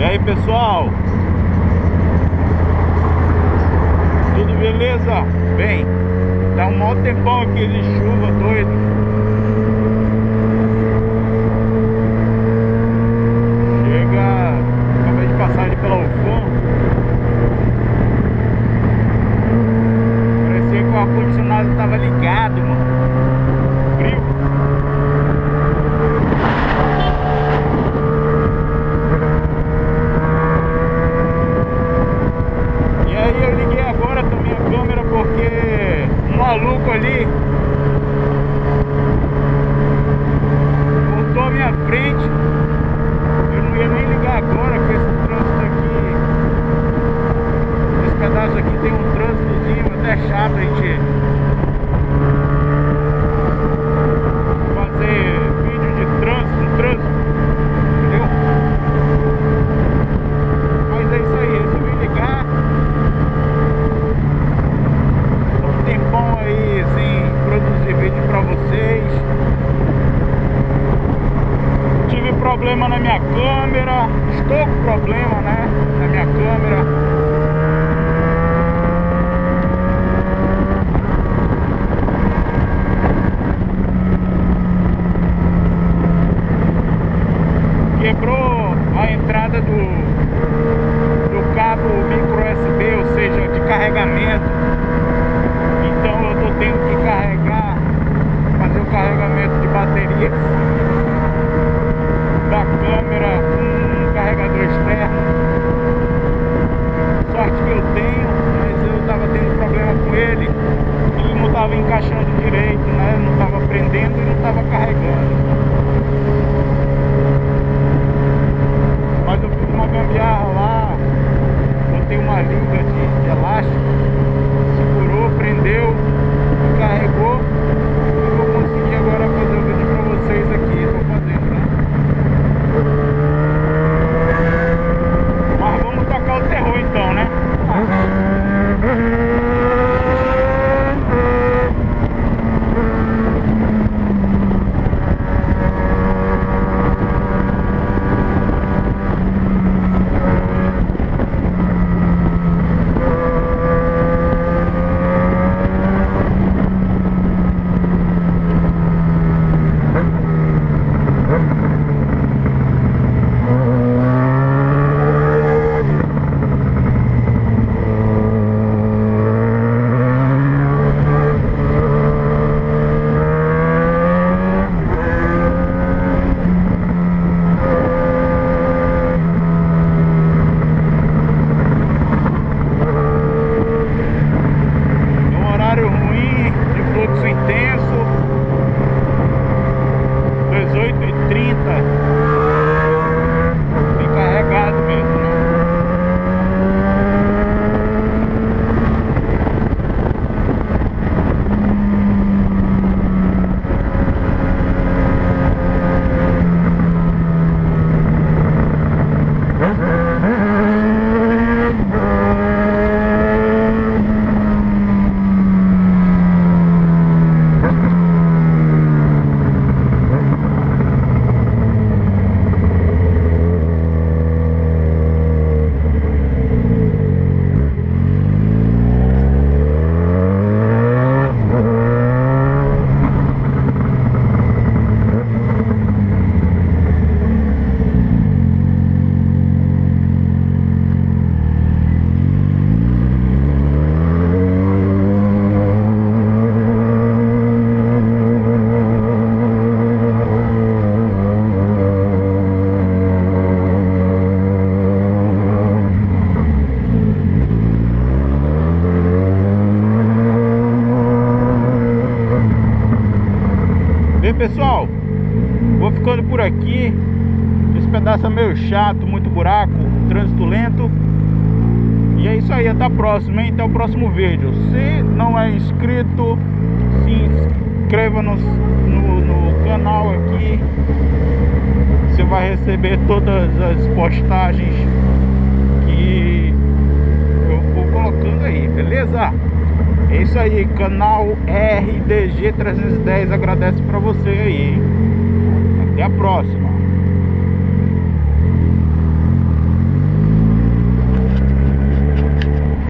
aí, pessoal, tudo beleza? Bem, tá um maior tempão aqui de chuva, doido. Chega, acabei de passar ali pela UFAM. Parecia que o ar-condicionado tava ligado, mano. Frio. Eu liguei agora também a câmera porque um maluco ali cortou a minha frente. Eu não ia nem ligar agora com esse trânsito aqui. Esse pedaço aqui tem um trânsitozinho até chato a gente fazer vídeo de trânsito, entendeu? Mas é isso aí, resolvi ligar. Aí sem produzir vídeo pra vocês. Tive problema na minha câmera. Estou com problema, né, na minha câmera. Quebrou a entrada do cabo micro USB, ou seja, de carregamento. Então eu tô tendo que carregar, fazer o carregamento de baterias da câmera com um carregador externo. Sorte que eu tenho, mas eu tava tendo problema com ele. Ele não tava encaixando direito, né? Não tava prendendo e não tava carregando. Mas eu fiz uma gambiarra lá, botei uma liga de elástico, segurou, prendeu, carregou. Eu vou conseguir agora fazer o vídeo pra vocês aqui. Tô fazendo, né? Mas vamos tocar o terror então, né? Fluxo intenso, 18h30, bem carregado mesmo, né? Bem, pessoal, vou ficando por aqui. Esse pedaço é meio chato, muito buraco, trânsito lento. E é isso aí, até a próxima, hein? Até o próximo vídeo. Se não é inscrito, se inscreva no canal aqui. Você vai receber todas as postagens que eu vou colocando aí, beleza? É isso aí, canal RDG 310 agradece pra você aí, hein? Até a próxima.